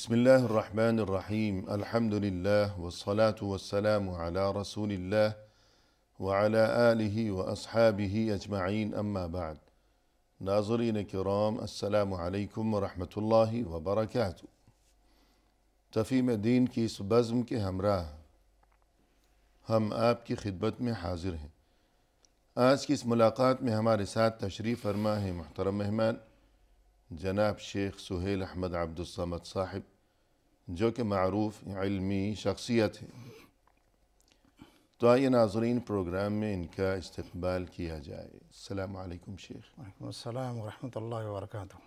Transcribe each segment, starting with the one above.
بسم الله الرحمن الرحيم الحمد لله والصلاة والسلام على رسول الله وعلى آله وأصحابه أجمعين أما بعد ناظرین کرام السلام علیکم ورحمۃ اللہ وبرکاتہ۔ تفہیم دین کی اس بزم کے ہمراہ ہم آپ کی خدمت میں حاضر ہیں۔ آج کی اس ملاقات میں ہمارے ساتھ تشریف فرما ہے محترم مہمان جناب شیخ سہیل احمد عبدالصمد صاحب، جو کہ معروف علمی شخصیت ہے۔ تو آئیے ناظرین پروگرام میں ان کا استقبال کیا جائے۔ السلام علیکم شیخ۔ وعلیکم السلام ورحمۃ اللہ وبرکاتہ۔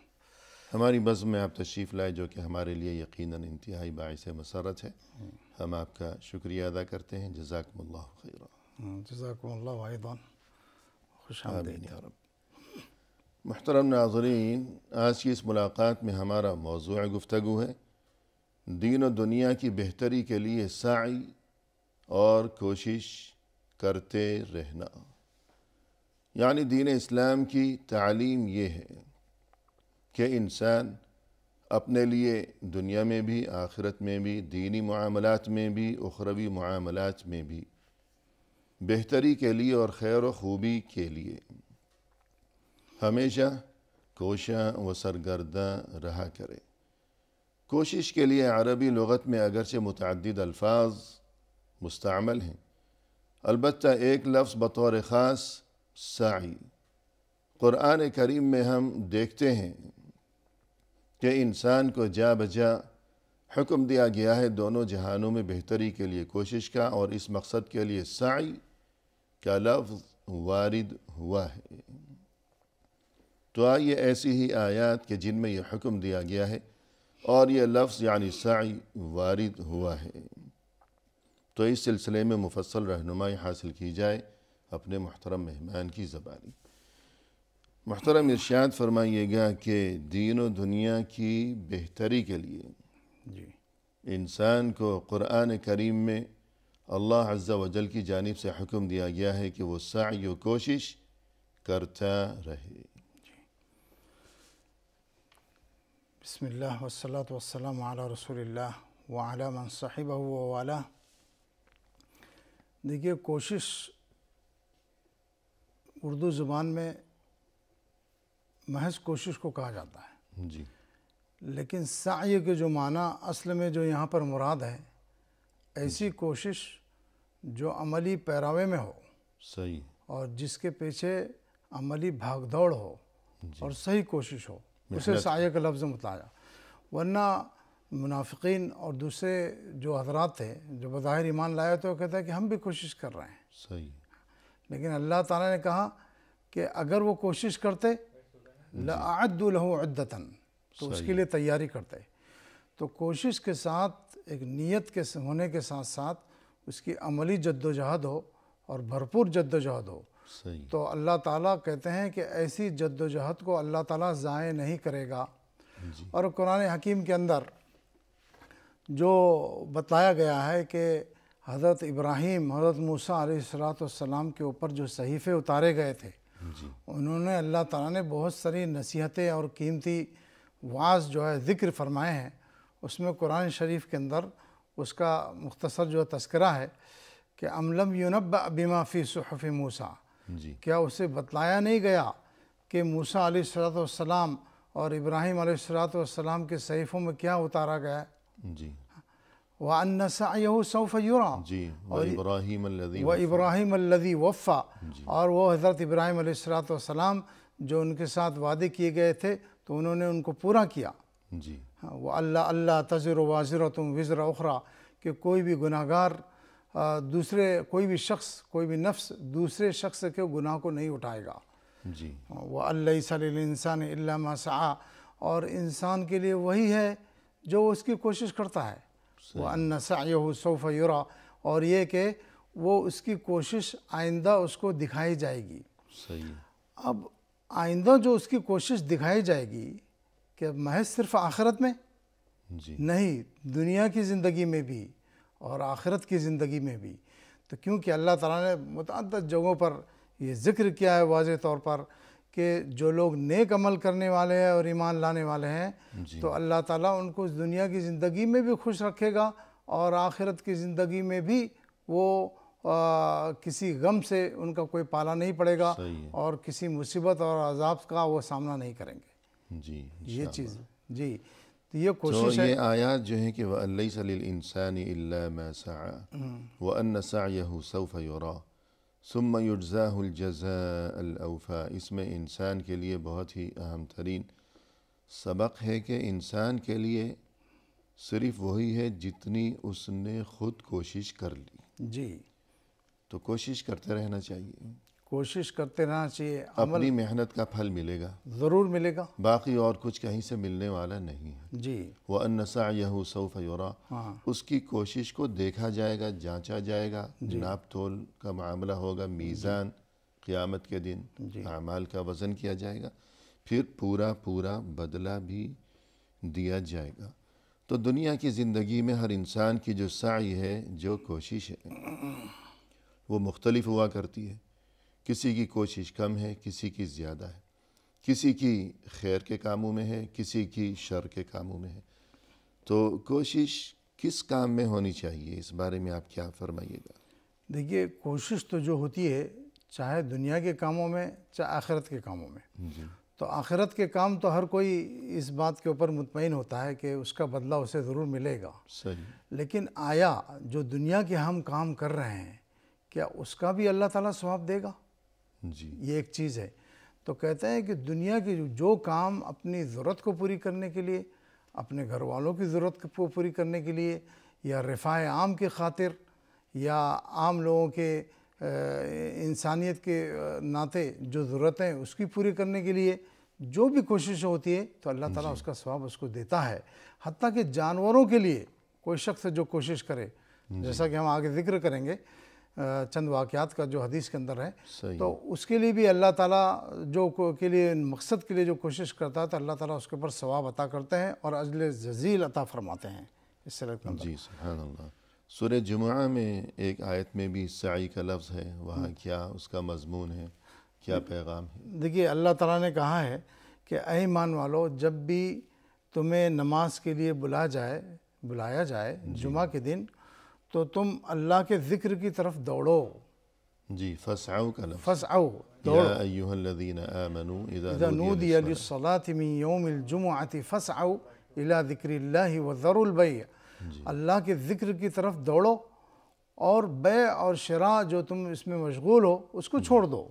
ہماری بزم میں آپ تشریف لائے، جو کہ ہمارے لیے یقیناً انتہائی باعث مسرت ہے۔ ہم آپ کا شکریہ ادا کرتے ہیں۔ جزاکم اللہ خیرا۔ جزاکم اللہ ایضا، خوش آمین آمدید۔ یا رب۔ محترم ناظرین، آج کی اس ملاقات میں ہمارا موضوع گفتگو ہے دین و دنیا کی بہتری کے لیے سعی اور کوشش کرتے رہنا۔ یعنی دین اسلام کی تعلیم یہ ہے کہ انسان اپنے لیے دنیا میں بھی، آخرت میں بھی، دینی معاملات میں بھی، اخروی معاملات میں بھی بہتری کے لیے اور خیر و خوبی کے لیے ہمیشہ کوشاں و سرگرداں رہا کرے۔ کوشش کے لیے عربی لغت میں اگرچہ متعدد الفاظ مستعمل ہیں، البتہ ایک لفظ بطور خاص سعی۔ قرآن کریم میں ہم دیکھتے ہیں کہ انسان کو جا بجا حکم دیا گیا ہے دونوں جہانوں میں بہتری کے لیے کوشش کا، اور اس مقصد کے لیے سعی کا لفظ وارد ہوا ہے۔ تو آئیے ایسی ہی آیات کہ جن میں یہ حکم دیا گیا ہے اور یہ لفظ یعنی سعی وارد ہوا ہے، تو اس سلسلے میں مفصل رہنمائی حاصل کی جائے اپنے محترم مہمان کی زبانی۔ محترم ارشاد فرمائیے گا کہ دین و دنیا کی بہتری کے لیے جی انسان کو قرآن کریم میں اللہ عز و جل کی جانب سے حکم دیا گیا ہے کہ وہ سعی و کوشش کرتا رہے۔ بسم اللہ والصلاة والسلام علی رسول اللہ وعلی من صحبہ ووالاہ۔ دیکھیے، کوشش اردو زبان میں محض کوشش کو کہا جاتا ہے، جی، لیکن سعی کے جو معنی اصل میں جو یہاں پر مراد ہے، ایسی کوشش جو عملی پیراوے میں ہو صحیح، اور جس کے پیچھے عملی بھاگ دوڑ ہو اور صحیح کوشش ہو، اسے سعی کا لفظ متلایا۔ ورنہ منافقین اور دوسرے جو حضرات تھے جو بظاہر ایمان لائے تو وہ کہتا ہے کہ ہم بھی کوشش کر رہے ہیں، صحیح، لیکن اللہ تعالیٰ نے کہا کہ اگر وہ کوشش کرتے لَأَعَدُّوا لَهُ عُدَّةً، تو اس کے لیے تیاری کرتے۔ تو کوشش کے ساتھ ایک نیت کے ہونے کے ساتھ ساتھ اس کی عملی جد و جہد ہو اور بھرپور جد و جہد ہو، صحیح، تو اللہ تعالیٰ کہتے ہیں کہ ایسی جد و جہد کو اللہ تعالیٰ ضائع نہیں کرے گا۔ اور قرآن حکیم کے اندر جو بتایا گیا ہے کہ حضرت ابراہیم، حضرت موسیٰ علیہ السلام کے اوپر جو صحیفے اتارے گئے تھے، انہوں نے اللہ تعالیٰ نے بہت ساری نصیحتیں اور قیمتی وعظ جو ہے ذکر فرمائے ہیں۔ اس میں قرآن شریف کے اندر اس کا مختصر جو تذکرہ ہے کہ ام لم ینبأ بما فی صحف موسیٰ، جی، کیا اسے بتلایا نہیں گیا کہ موسیٰ علیہ السلام اور ابراہیم علیہ السلام کے صحیفوں میں کیا اتارا گیا ہے؟ جی، وَأَنَّ سَعْيَهُ سَوْفَ يُرَى، جی، وَإِبْرَاهِيمَ الَّذِي وَإِبْرَاهِيمَ الَّذِي وَفَّى، اور وہ حضرت ابراہیم علیہ السلام جو ان کے ساتھ وعدے کیے گئے تھے تو انہوں نے ان کو پورا کیا۔ جی، وَأَلَّا أَلَّا تَزِرُ وَازِرَةٌ وِزْرَ أُخْرَى، کہ کوئی بھی گناہ گار کوئی بھی شخص، کوئی بھی نفس دوسرے شخص کے گناہ کو نہیں اٹھائے گا۔ جی، وَأَن لَيْسَ لِلْإِنسَانِ إِلَّا مَا سَعَىٰ، اور انسان کے لیے وہی ہے جو اس کی کوشش کرتا ہے۔ وَأَنَّ سَعْيَهُ سَوْفَ يُرَىٰ، اور یہ کہ وہ اس کی کوشش آئندہ اس کو دکھائی جائے گی۔ صحیح، اب آئندہ جو اس کی کوشش دکھائی جائے گی کہ محض صرف آخرت میں جی، نہیں، دنیا کی زندگی میں بھی اور آخرت کی زندگی میں بھی۔ تو کیونکہ اللہ تعالیٰ نے متعدد جگہوں پر یہ ذکر کیا ہے واضح طور پر کہ جو لوگ نیک عمل کرنے والے ہیں اور ایمان لانے والے ہیں تو اللہ تعالیٰ ان کو اس دنیا کی زندگی میں بھی خوش رکھے گا اور آخرت کی زندگی میں بھی وہ کسی غم سے ان کا کوئی پالا نہیں پڑے گا اور کسی مصیبت اور عذاب کا وہ سامنا نہیں کریں گے. جی یہ چیز جی تو یہ تو کوشش ہے. یہ آیات جو ہیں کہ وَأَلَّيْسَ لِلْإِنسَانِ إِلَّا مَا سَعَى وَأَنَّ سَعْيَهُ سَوْفَ يُرَى ثُمَّ يُجْزَاهُ الْجَزَاءَ الْأَوْفَى، اس میں انسان کے لیے بہت ہی اہم ترین سبق ہے کہ انسان کے لیے صرف وہی ہے جتنی اس نے خود کوشش کر لی. جی تو کوشش کرتے رہنا چاہیے، کوشش کرتے رہنا چاہیے، اپنی محنت کا پھل ملے گا، ضرور ملے گا. باقی اور کچھ کہیں سے ملنے والا نہیں ہے. جی وَأَنَّ سَعْيَهُ سَوْفَ يُرَى، ہاں اس کی کوشش کو دیکھا جائے گا، جانچا جائے گا، ناپ تول کا معاملہ ہوگا، میزان قیامت کے دن اعمال کا وزن کیا جائے گا، پھر پورا بدلہ بھی دیا جائے گا. تو دنیا کی زندگی میں ہر انسان کی جو سعی ہے، جو کوشش ہے، وہ مختلف ہوا کرتی ہے. کسی کی کوشش کم ہے، کسی کی زیادہ ہے، کسی کی خیر کے کاموں میں ہے، کسی کی شر کے کاموں میں ہے. تو کوشش کس کام میں ہونی چاہیے، اس بارے میں آپ کیا فرمائیے گا؟ دیکھیے کوشش تو جو ہوتی ہے چاہے دنیا کے کاموں میں چاہے آخرت کے کاموں میں. تو آخرت کے کام تو ہر کوئی اس بات کے اوپر مطمئن ہوتا ہے کہ اس کا بدلہ اسے ضرور ملے گا. صحیح. لیکن آیا جو دنیا کے ہم کام کر رہے ہیں کیا اس کا بھی اللہ تعالیٰ ثواب دے گا؟ جی یہ ایک چیز ہے. تو کہتے ہیں کہ دنیا کی جو کام اپنی ضرورت کو پوری کرنے کے لیے، اپنے گھر والوں کی ضرورت کو پوری کرنے کے لیے، یا رفاہ عام کی خاطر، یا عام لوگوں کے انسانیت کے ناطے جو ضرورتیں اس کی پوری کرنے کے لیے جو بھی کوشش ہوتی ہے تو اللہ تعالیٰ اس کا ثواب اس کو دیتا ہے. حتیٰ کہ جانوروں کے لیے کوئی شخص جو کوشش کرے، جیسا کہ ہم آگے ذکر کریں گے چند واقعات کا جو حدیث کے اندر ہے، تو اس کے لیے بھی اللہ تعالیٰ جو کے لیے مقصد کے لیے جو کوشش کرتا ہے تو اللہ تعالیٰ اس کے اوپر ثواب عطا کرتے ہیں اور اجر جزیل عطا فرماتے ہیں. اس سے جی سبحان اللہ. سورہ جمعہ میں ایک آیت میں بھی سعی کا لفظ ہے، وہاں کیا اس کا مضمون ہے، کیا پیغام ہے؟ دیکھیے اللہ تعالیٰ نے کہا ہے کہ اے ایمان والو، جب بھی تمہیں نماز کے لیے بلایا جائے جمعہ کے دن تو تم اللہ کے ذکر کی طرف دوڑو. جی فسعوا کا لفظ، فسعوا دوڑو. یا ایہا الذین آمنوا اذا نودی للصلاة من یوم الجمعة فسعوا الى ذکر اللہ وذروا البیع. اللہ کے ذکر کی طرف دوڑو اور بیع اور شراء جو تم اس میں مشغول ہو اس کو چھوڑ دو.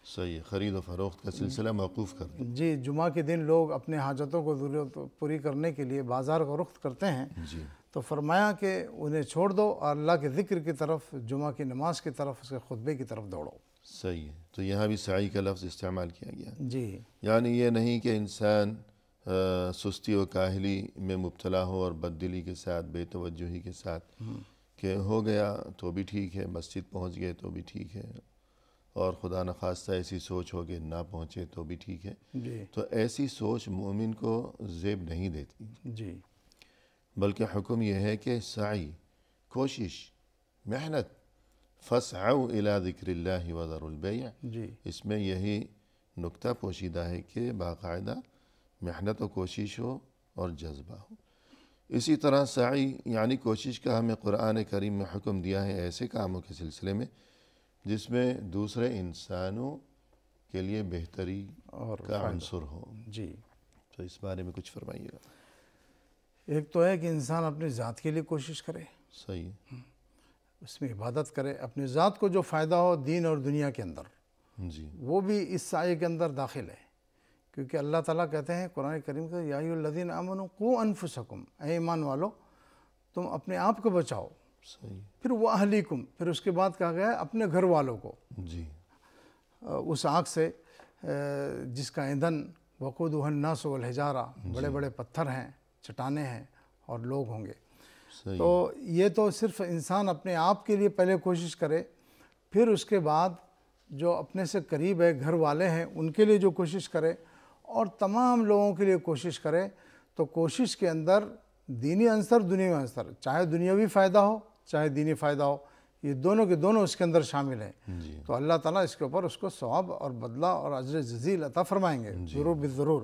صحیح. خرید و فروخت کا سلسلہ موقوف کر دیں. جی جمعہ کے دن لوگ اپنے حاجتوں کو ضرورت پوری کرنے کے لیے بازار کا رخ کرتے ہیں. جی تو فرمایا کہ انہیں چھوڑ دو اور اللہ کے ذکر کی طرف، جمعہ کی نماز کی طرف، اس کے خطبے کی طرف دوڑو. صحیح ہے. تو یہاں بھی سعی کا لفظ استعمال کیا گیا. جی یعنی یہ نہیں کہ انسان سستی و کاہلی میں مبتلا ہو اور بددلی کے ساتھ، بے توجہی کے ساتھ کہ ہو گیا تو بھی ٹھیک ہے، مسجد پہنچ گئے تو بھی ٹھیک ہے، اور خدا نخواستہ ایسی سوچ ہو کہ نہ پہنچے تو بھی ٹھیک ہے. جی تو ایسی سوچ مومن کو زیب نہیں دیتی، جی بلکہ حکم یہ ہے کہ سعی، کوشش، محنت، فسعوا الی ذکر اللہ وذروا البیع. جی اس میں یہی نکتہ پوشیدہ ہے کہ باقاعدہ محنت و کوشش ہو اور جذبہ ہو. اسی طرح سعی یعنی کوشش کا ہمیں قرآن کریم میں حکم دیا ہے ایسے کاموں کے سلسلے میں جس میں دوسرے انسانوں کے لیے بہتری کا عنصر ہو. جی تو اس بارے میں کچھ فرمائیے گا. ایک تو ہے کہ انسان اپنی ذات کے لیے کوشش کرے، صحیح. اس میں عبادت کرے، اپنی ذات کو جو فائدہ ہو دین اور دنیا کے اندر، جی وہ بھی اس سعی کے اندر داخل ہے. کیونکہ اللہ تعالیٰ کہتے ہیں قرآن کریم کا یا ایھا الذین آمنوا قوا انفسکم، اے ایمان والو تم اپنے آپ کو بچاؤ. صحیح. پھر واہلیکم، پھر اس کے بعد کہا گیا ہے اپنے گھر والوں کو جی اس آگ سے جس کا ایندھن وقودھا الناس والحجارہ، بڑے بڑے پتھر ہیں، چٹانیں ہیں اور لوگ ہوں گے. صحیح. تو یہ تو صرف انسان اپنے آپ کے لیے پہلے کوشش کرے، پھر اس کے بعد جو اپنے سے قریب ہے، گھر والے ہیں، ان کے لیے جو کوشش کرے اور تمام لوگوں کے لیے کوشش کرے. تو کوشش کے اندر دینی عنصر، دنیاوی عنصر، چاہے دنیاوی فائدہ ہو چاہے دینی فائدہ ہو، یہ دونوں کے دونوں اس کے اندر شامل ہیں. جی تو اللہ تعالیٰ اس کے اوپر اس کو ثواب اور بدلہ اور اجر جزیل عطا فرمائیں گے ضرور بالضرور.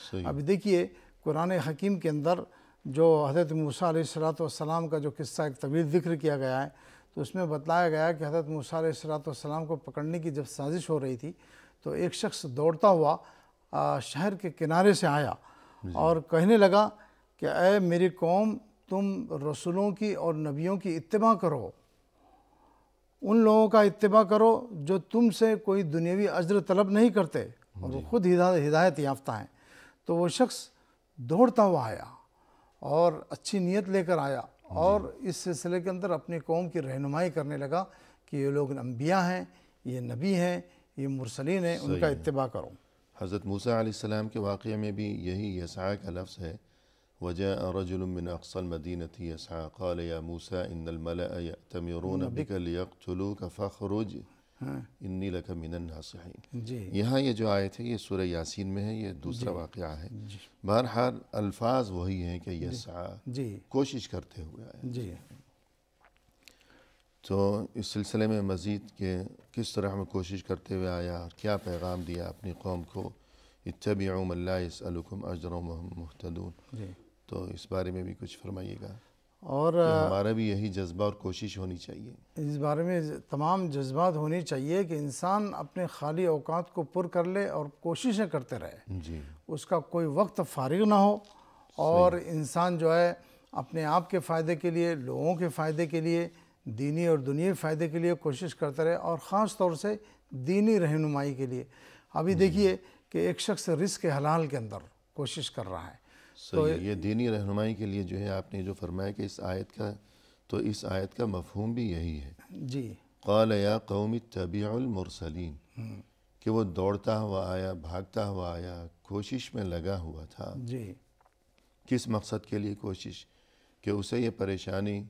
صحیح. ابھی دیکھیے قرآن حکیم کے اندر جو حضرت موسیٰ علیہ السلام کا جو قصہ ایک طویل ذکر کیا گیا ہے، تو اس میں بتلایا گیا ہے کہ حضرت موسیٰ علیہ السلام کو پکڑنے کی جب سازش ہو رہی تھی تو ایک شخص دوڑتا ہوا شہر کے کنارے سے آیا اور کہنے لگا کہ اے میری قوم، تم رسولوں کی اور نبیوں کی اتباع کرو، ان لوگوں کا اتباع کرو جو تم سے کوئی دنیاوی اجر طلب نہیں کرتے اور وہ خود ہدایت یافتہ ہیں. تو وہ شخص دوڑتا ہوا آیا اور اچھی نیت لے کر آیا اور اس سلسلے کے اندر اپنی قوم کی رہنمائی کرنے لگا کہ یہ لوگ انبیاء ہیں، یہ نبی ہیں، یہ مرسلین ہیں، ان کا اتباع کرو. حضرت موسیٰ علیہ السلام کے واقعے میں بھی یہی یسعیٰ کا لفظ ہے. وَجَاءَ رَجُلٌ مِّنْ أَقْصَى الْمَدِينَةِ يَسْعَىٰ قَالَ يَا مُوسَىٰ إِنَّ الْمَلَأَ يَأْتَمِرُونَ بِكَ لِيَقْتُلُوكَ فَاخْرُجْ إِنِّي لَكَ مِنَ النَّاصِحِينَ. جی یہاں یہ جو آیت ہے یہ سورہ یاسین میں ہے، یہ دوسرا واقعہ ہے. بہرحال الفاظ وہی ہیں کہ یسعیٰ جی کوشش کرتے ہوئے آیا. جی تو اس سلسلے میں مزید کہ کس طرح میں کوشش کرتے ہوئے آیا اور کیا پیغام دیا اپنی قوم کو، اتبعوا من لا يسألكم اجرا وهم مهتدون. جی تو اس بارے میں بھی کچھ فرمائیے گا اور کہ ہمارا بھی یہی جذبہ اور کوشش ہونی چاہیے. اس بارے میں تمام جذبات ہونی چاہیے کہ انسان اپنے خالی اوقات کو پر کر لے اور کوششیں کرتے رہے، جی اس کا کوئی وقت فارغ نہ ہو، اور انسان جو ہے اپنے آپ کے فائدے کے لیے، لوگوں کے فائدے کے لیے، دینی اور دنیاوی فائدے کے لیے کوشش کرتے رہے، اور خاص طور سے دینی رہنمائی کے لیے. ابھی دیکھیے کہ ایک شخص رزق حلال کے اندر کوشش کر رہا ہے. صحیح. یہ دینی رہنمائی کے لیے جو ہے آپ نے جو فرمایا کہ اس آیت کا مفہوم بھی یہی ہے. جی قال یا قوم اتبعوا المرسلین، کہ وہ دوڑتا ہوا آیا، بھاگتا ہوا آیا، کوشش میں لگا ہوا تھا. جی کس مقصد کے لیے کوشش؟ کہ اسے یہ پریشانی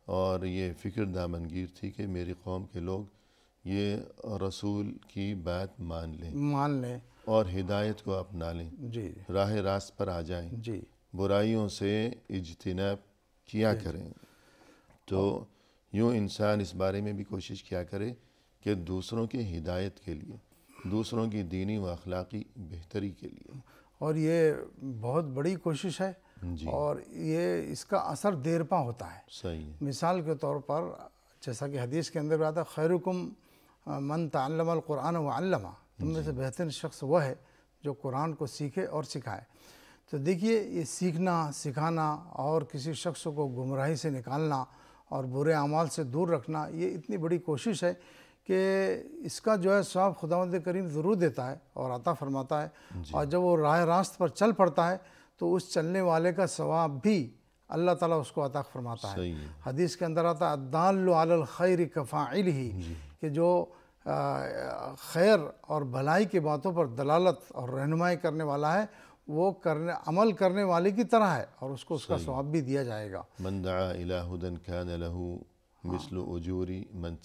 اور یہ فکر دامنگیر تھی کہ میری قوم کے لوگ یہ رسول کی بات مان لیں اور ہدایت کو اپنا لیں، جی راہ راست پر آ جائیں، جی برائیوں سے اجتناب کیا کریں. تو یوں انسان اس بارے میں بھی کوشش کیا کرے کہ دوسروں کی ہدایت کے لیے، دوسروں کی دینی و اخلاقی بہتری کے لیے. اور یہ بہت بڑی کوشش ہے، جی اور یہ اس کا اثر دیر پا ہوتا ہے. صحیح. مثال کے طور پر جیسا کہ حدیث کے اندر آتا ہے، خیرکم من تعلم القرآن وعلمہ، تم میں سے بہترین شخص وہ ہے جو قرآن کو سیکھے اور سکھائے. تو دیکھیے یہ سیکھنا، سکھانا اور کسی شخص کو گمراہی سے نکالنا اور برے اعمال سے دور رکھنا، یہ اتنی بڑی کوشش ہے کہ اس کا جو ہے ثواب خداوند کریم ضرور دیتا ہے اور عطا فرماتا ہے. اور جب وہ راہ راست پر چل پڑتا ہے تو اس چلنے والے کا ثواب بھی اللہ تعالیٰ اس کو عطا فرماتا ہے. صحیح. حدیث کے اندر آتا ہے الدال علی الخیر کفاعلہ، کہ جو خیر اور بھلائی کی باتوں پر دلالت اور رہنمائی کرنے والا ہے وہ عمل کرنے والے کی طرح ہے، اور اس کو اس کا ثواب بھی دیا جائے گا. من دعا الی ھدی کان لہ مثل اجور من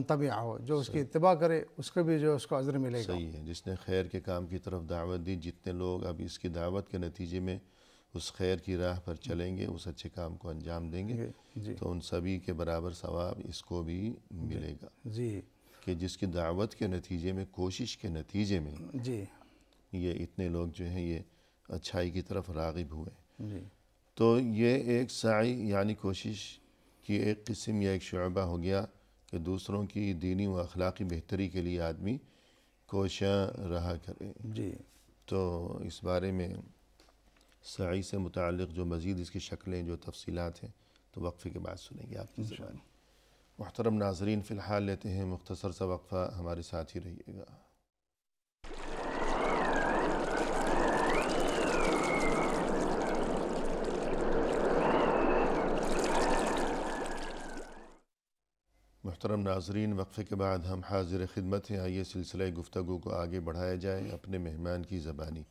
تبعہ، جو اس کی اتباع کرے اس کو بھی جو اس کو اجر ملے گا. صحیح ہے. جس نے خیر کے کام کی طرف دعوت دی، جتنے لوگ اب اس کی دعوت کے نتیجے میں اس خیر کی راہ پر چلیں گے، اس اچھے کام کو انجام دیں گے، تو ان سبھی کے برابر ثواب اس کو بھی ملے گا. جی کہ جس کی دعوت کے نتیجے میں، کوشش کے نتیجے میں جی یہ اتنے لوگ جو ہیں یہ اچھائی کی طرف راغب ہوئے. جی تو یہ ایک سعی یعنی کوشش کی ایک قسم یا ایک شعبہ ہو گیا کہ دوسروں کی دینی و اخلاقی بہتری کے لیے آدمی کوشاں رہا کرے. جی تو اس بارے میں سعی سے متعلق جو مزید اس کی شکلیں، جو تفصیلات ہیں، تو وقفے کے بعد سنیں گے آپ کی زبان. محترم ناظرین، فی الحال لیتے ہیں مختصر سا وقفہ، ہمارے ساتھ ہی رہیے گا. محترم ناظرین، وقفے کے بعد ہم حاضر خدمت ہیں. آئیے سلسلہ گفتگو کو آگے بڑھایا جائے اپنے مہمان کی زبانی.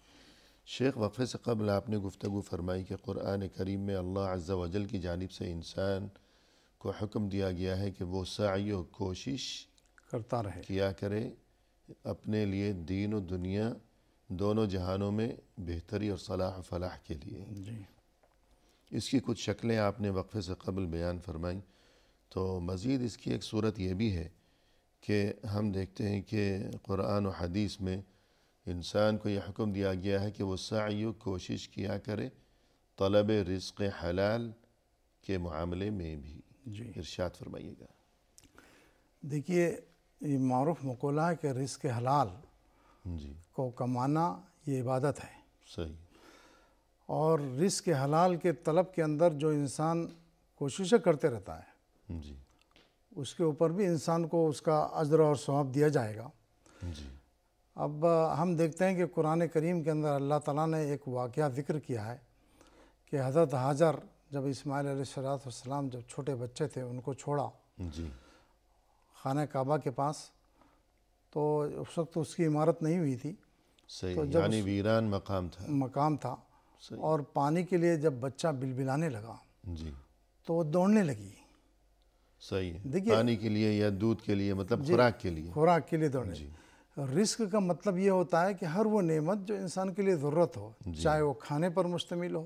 شیخ، وقفے سے قبل آپ نے گفتگو فرمائی کہ قرآن کریم میں اللہ عز و جل کی جانب سے انسان کو حکم دیا گیا ہے کہ وہ سعی و کوشش کرتا رہے، کیا کرے اپنے لیے دین و دنیا دونوں جہانوں میں بہتری اور صلاح و فلاح کے لیے. جی اس کی کچھ شکلیں آپ نے وقفے سے قبل بیان فرمائیں. تو مزید اس کی ایک صورت یہ بھی ہے کہ ہم دیکھتے ہیں کہ قرآن و حدیث میں انسان کو یہ حکم دیا گیا ہے کہ وہ سعی و کوشش کیا کرے طلب رزق حلال کے معاملے میں بھی. جی ارشاد فرمائیے گا. دیکھیے یہ معروف مقولہ ہے کہ رزق حلال جی کو کمانا یہ عبادت ہے. صحیح. اور رزق حلال کے طلب کے اندر جو انسان کوششیں کرتے رہتا ہے جی اس کے اوپر بھی انسان کو اس کا اجر اور ثواب دیا جائے گا. جی اب ہم دیکھتے ہیں کہ قرآن کریم کے اندر اللہ تعالیٰ نے ایک واقعہ ذکر کیا ہے کہ حضرت ہاجر جب اسماعیل علیہ السلام جب چھوٹے بچے تھے ان کو چھوڑا جی خانہ کعبہ کے پاس، تو اس وقت اس کی عمارت نہیں ہوئی تھی، صحیح، یعنی ویران مقام تھا. اور پانی کے لیے جب بچہ بلبلانے لگا جی تو وہ دوڑنے لگی. صحیح ہے، پانی کے لیے یا دودھ کے لیے، مطلب خوراک کے لیے دوڑنے. رزق کا مطلب یہ ہوتا ہے کہ ہر وہ نعمت جو انسان کے لیے ضرورت ہو، چاہے وہ کھانے پر مشتمل ہو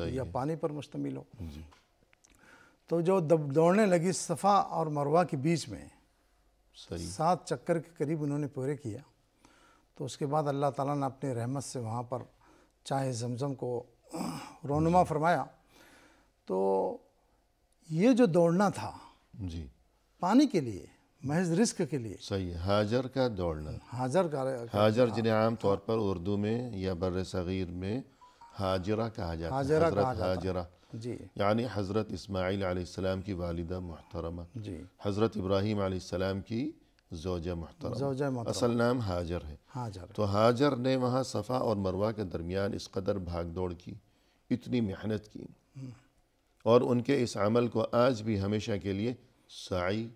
یا پانی پر مشتمل ہو. تو جو دوڑنے لگی صفا اور مروہ کے بیچ میں 7 چکر کے قریب انہوں نے پورے کیا، تو اس کے بعد اللہ تعالیٰ نے اپنی رحمت سے وہاں پر چاہے زمزم کو رونما فرمایا. تو یہ جو دوڑنا تھا جی پانی کے لیے، محض رزق کے لیے. صحیح. حاجر کا دوڑنا، حاجر جنہیں عام طور پر اردو میں یا بر صغیر میں حاجرہ کہا جاتا ہے. حضرت حاجرہ جی یعنی حضرت اسماعیل علیہ السلام کی والدہ محترمہ، جی حضرت ابراہیم علیہ السلام کی زوجہ محترمہ. اصل نام حاجر ہے. تو حاجر نے وہاں صفا اور مروہ کے درمیان اس قدر بھاگ دوڑ کی، اتنی محنت کی، اور ان کے اس عمل کو آج بھی ہمیشہ کے لیے سعی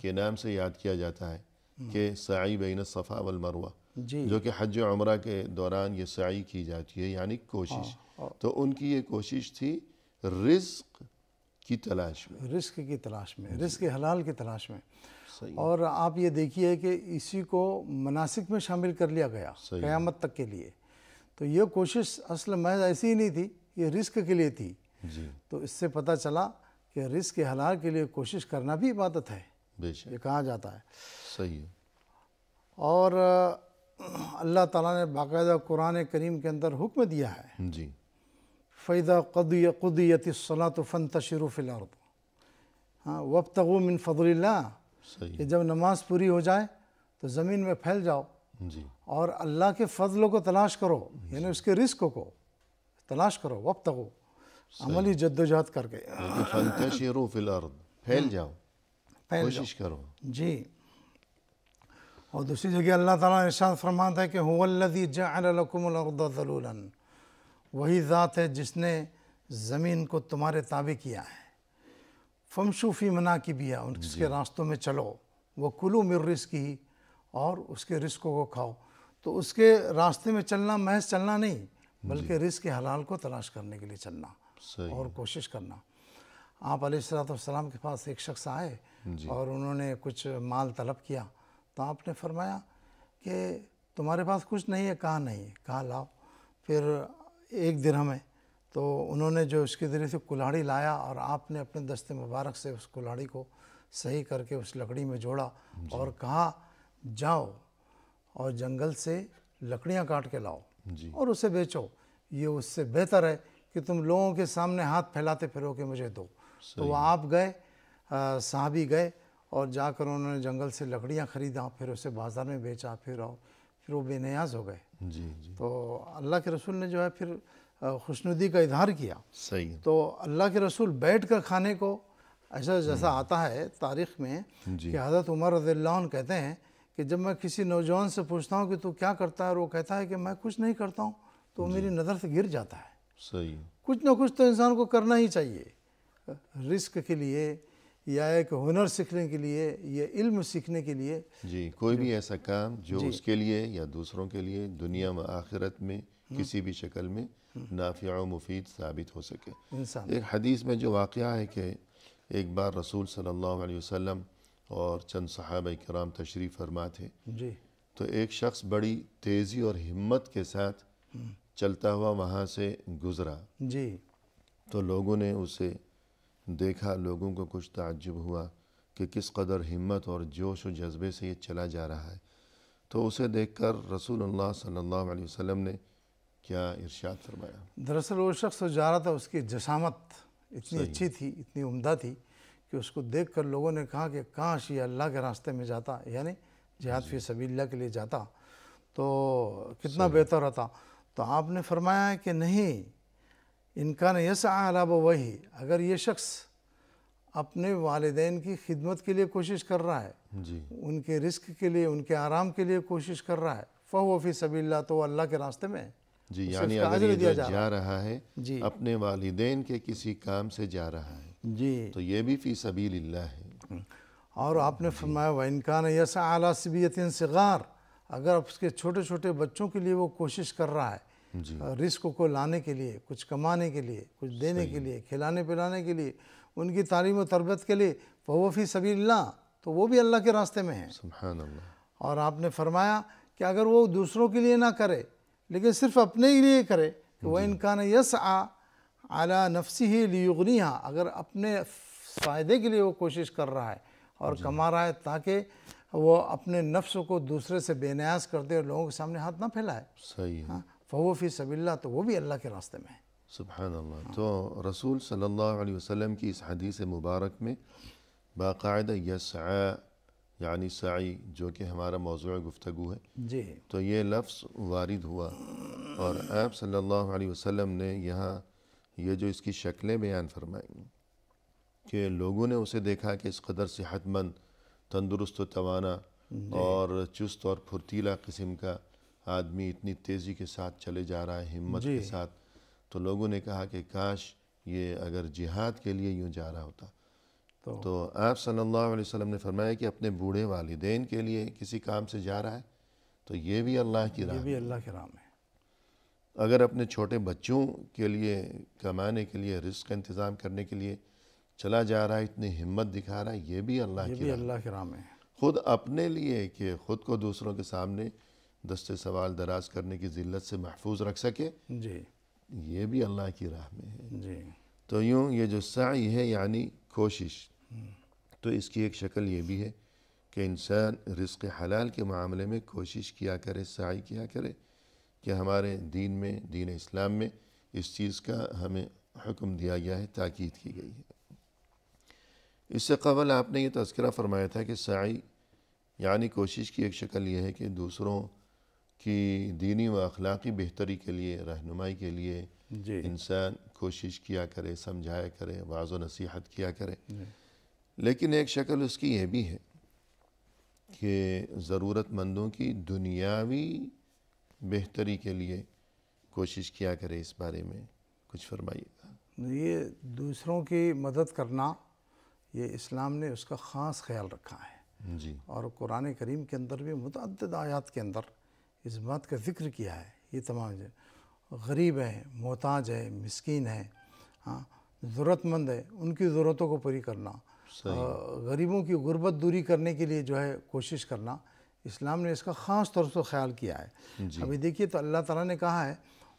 کے نام سے یاد کیا جاتا ہے کہ سعی بین الصفا والمروہ، جو کہ حج و عمرہ کے دوران یہ سعی کی جاتی ہے، یعنی کوشش. تو ان کی یہ کوشش تھی رزق کی تلاش میں، رزق حلال کی تلاش میں. اور آپ یہ دیکھیے کہ اسی کو مناسک میں شامل کر لیا گیا قیامت تک کے لیے. تو یہ کوشش اصل محض ایسی ہی نہیں تھی، یہ رزق کے لیے تھی. تو اس سے پتہ چلا کہ رزق حلال کے لیے کوشش کرنا بھی عبادت ہے، یہ کہا جاتا ہے. صحیح. اور اللہ تعالیٰ نے باقاعدہ قرآن کریم کے اندر حکم دیا ہے جی فَإِذَا قُضِيَتِ الصَّلَاةُ فَانْتَشِرُوا فِي الْأَرْضِ وَابْتَغُوا مِنْ فَضْلِ اللَّهِ. کہ جب نماز پوری ہو جائے تو زمین میں پھیل جاؤ اور اللہ کے فضل کو تلاش کرو، یعنی اس کے رزق کو تلاش کرو. وابتغوا، عملی جدوجہد کر کے. فَانْتَشِرُوا فِي الْأَرْضِ، پھیل جاؤ، کوشش کرو. جی. اور دوسری جگہ اللہ تعالیٰ نے ارشاد فرماتا ہے کہ هُوَ الَّذِي جَعَلَ لَكُمُ الْأَرْضَ ذَلُولًا، وہی ذات ہے جس نے زمین کو تمہارے تابع کیا ہے. فَامْشُوا فِي مَنَاكِبِهَا، اس کے راستوں میں چلو. وَكُلُوا مِن رِزْقِهِ، اور اس کے رزقوں کو کھاؤ. تو اس کے راستے میں چلنا محض چلنا نہیں، بلکہ رزق حلال کو تلاش کرنے کے لیے چلنا اور کوشش کرنا. آپ علیہ السلام کے پاس ایک شخص آئے اور انہوں نے کچھ مال طلب کیا، تو آپ نے فرمایا کہ تمہارے پاس کچھ نہیں ہے؟ کہا نہیں. کہا لاؤ. پھر 1 درہم ہے. تو انہوں نے جو اس کے ذریعے سے کلاڑی لایا اور آپ نے اپنے دست مبارک سے اس کلاڑی کو صحیح کر کے اس لکڑی میں جوڑا اور کہا جاؤ اور جنگل سے لکڑیاں کاٹ کے لاؤ اور اسے بیچو. یہ اس سے بہتر ہے کہ تم لوگوں کے سامنے ہاتھ پھیلاتے پھرو کہ مجھے دو. تو وہ آپ گئے، صحابی گئے اور جا کر انہوں نے جنگل سے لکڑیاں خریدا، پھر اسے بازار میں بیچا، پھر وہ بے نیاز ہو گئے. تو اللہ کے رسول نے جو ہے پھر خوشنودی کا اظہار کیا. تو اللہ کے رسول بیٹھ کر کھانے کو ایسا جیسا آتا ہے تاریخ میں کہ حضرت عمر رضی اللہ عنہ کہتے ہیں کہ جب میں کسی نوجوان سے پوچھتا ہوں کہ تو کیا کرتا ہے، اور وہ کہتا ہے کہ میں کچھ نہیں کرتا ہوں، تو میری نظر سے گر جاتا ہے. کچھ نہ کچھ تو انسان کو کرنا ہی چاہیے، رزق کے لیے یا ایک ہنر سیکھنے کے لیے یا علم سیکھنے کے لیے. کوئی بھی ایسا کام جو اس کے لیے یا دوسروں کے لیے دنیا و آخرت میں کسی بھی شکل میں نافع و مفید ثابت ہو سکے. ایک حدیث میں جو واقعہ ہے کہ ایک بار رسول صلی اللہ علیہ وسلم اور چند صحابہ کرام تشریف فرما تھے. تو ایک شخص بڑی تیزی اور ہمت کے ساتھ چلتا ہوا وہاں سے گزرا. تو لوگوں نے اسے دیکھا، لوگوں کو کچھ تعجب ہوا کہ کس قدر ہمت اور جوش و جذبے سے یہ چلا جا رہا ہے، تو اسے دیکھ کر رسول اللہ صلی اللہ علیہ وسلم نے کیا ارشاد فرمایا؟ دراصل وہ شخص جو جا رہا تھا اس کی جسامت اتنی اچھی تھی، اتنی عمدہ تھی کہ اس کو دیکھ کر لوگوں نے کہا کہ کاش یہ اللہ کے راستے میں جاتا، یعنی جہاد فی سبیل اللہ کے لیے جاتا تو کتنا بہتر ہوتا۔ تو آپ نے فرمایا کہ نہیں، ان کان یسعی علی ابویہ، اگر یہ شخص اپنے والدین کی خدمت کے لیے کوشش کر رہا ہے، جی ان کے رزق کے لیے، ان کے آرام کے لیے کوشش کر رہا ہے، فہو فی سبیل اللہ، تو وہ اللہ کے راستے میں ہے، جی، اسے یعنی اس کا اگر اجر یہ دیا جو جا رہا ہے جی اپنے والدین کے کسی کام سے جا رہا ہے جی۔ تو یہ بھی فی سبیل اللہ ہے۔ اور آپ نے فرمایا وَإِنْ كَانَ يَسْعَىٰ عَلَىٰ صِبْيَةٍ صِغَارٍ، اگر اس کے چھوٹے چھوٹے بچوں کے لیے وہ کوشش کر رہا ہے جی رزق کو لانے کے لیے، کچھ کمانے کے لیے، کچھ دینے کے لیے، کھلانے پلانے کے لیے، ان کی تعلیم و تربیت کے لیے، فَهُوَ فِي سَبِيلِ اللَّهِ، تو وہ بھی اللہ کے راستے میں ہے۔ سبحان اللہ۔ اور آپ نے فرمایا کہ اگر وہ دوسروں کے لیے نہ کرے لیکن صرف اپنے لیے کرے کہ وَإِنْ كَانَ يَسْعَىٰ عَلَىٰ نَفْسِهِ لِيُغْنِيهَا، اگر اپنے فائدے کے لیے وہ کوشش کر رہا ہے اور کما رہا ہے تاکہ وہ اپنے نفس کو دوسرے سے بے نیاز کر دے اور لوگوں کے سامنے ہاتھ نہ پھیلائے، صحیح ہے، فَهُوَ فِي سَبِيلِ اللَّهِ، تو وہ بھی اللہ کے راستے میں ہے۔ سبحان اللہ۔ تو رسول صلی اللہ علیہ وسلم کی اس حدیث مبارک میں باقاعدہ یسعی یعنی سعی، جو کہ ہمارا موضوع گفتگو ہے، جی تو یہ لفظ وارد ہوا، اور آپ صلی اللہ علیہ وسلم نے یہاں یہ جو اس کی شکلیں بیان فرمائیں کہ لوگوں نے اسے دیکھا کہ اس قدر صحت مند، تندرست و توانا اور چست اور پھرتیلا قسم کا آدمی اتنی تیزی کے ساتھ چلے جا رہا ہے، ہمت کے ساتھ، تو لوگوں نے کہا کہ کاش یہ اگر جہاد کے لیے یوں جا رہا ہوتا۔ تو آپ صلی اللہ علیہ وسلم نے فرمایا کہ اپنے بوڑھے والدین کے لیے کسی کام سے جا رہا ہے تو یہ بھی اللہ کی راہ یہ ہے۔ بھی اللہ کے راہ میں ہے۔ اگر اپنے چھوٹے بچوں کے لیے کمانے کے لیے، رزق کا انتظام کرنے کے لیے چلا جا رہا ہے، اتنی ہمت دکھا رہا ہے، یہ بھی اللہ یہ کی بھی راہ ہے۔ اللہ کے راہ میں ہے۔ خود اپنے لیے کہ خود کو دوسروں کے سامنے دست سوال دراز کرنے کی ذلت سے محفوظ رکھ سکے، جی یہ بھی اللہ کی راہ میں ہے۔ جی تو یوں یہ جو سعی ہے یعنی کوشش، تو اس کی ایک شکل یہ بھی ہے کہ انسان رزق حلال کے معاملے میں کوشش کیا کرے، سعی کیا کرے، کہ ہمارے دین میں، دین اسلام میں اس چیز کا ہمیں حکم دیا گیا ہے، تاکید کی گئی ہے۔ اس سے قبل آپ نے یہ تذکرہ فرمایا تھا کہ سعی یعنی کوشش کی ایک شکل یہ ہے کہ دوسروں کی دینی و اخلاقی بہتری کے لیے، رہنمائی کے لیے جی انسان کوشش کیا کرے، سمجھایا کرے، وعظ و نصیحت کیا کرے۔ لیکن ایک شکل اس کی یہ بھی ہے کہ ضرورت مندوں کی دنیاوی بہتری کے لیے کوشش کیا کرے۔ اس بارے میں کچھ فرمائیے گا۔ یہ دوسروں کی مدد کرنا، یہ اسلام نے اس کا خاص خیال رکھا ہے، جی اور قرآن کریم کے اندر بھی متعدد آیات کے اندر اس بات کا ذکر کیا ہے۔ یہ تمام غریب ہیں، محتاج ہے، مسکین ہے، ضرورت مند ہے، ان کی ضرورتوں کو پوری کرنا، غریبوں کی غربت دوری کرنے کے لیے جو ہے کوشش کرنا، اسلام نے اس کا خاص طور سے خیال کیا ہے۔ ابھی دیکھیے تو اللہ تعالیٰ نے کہا ہے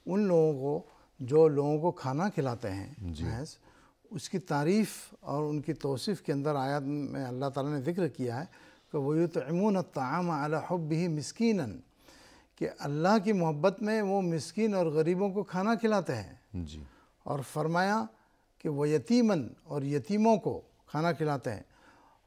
ان لوگوں کو جو لوگوں کو کھانا کھلاتے ہیں، محض اس کی تعریف اور ان کی توصیف کے اندر آیات میں اللہ تعالیٰ نے ذکر کیا ہے کہ وَيُطْعِمُونَ الطَّعَامَ عَلَىٰ حُبِّهِ مِسْكِينًا، کہ اللہ کی محبت میں وہ مسکین اور غریبوں کو کھانا کھلاتے ہیں۔ جی اور فرمایا کہ وہ یتیمن، اور یتیموں کو کھانا کھلاتے ہیں،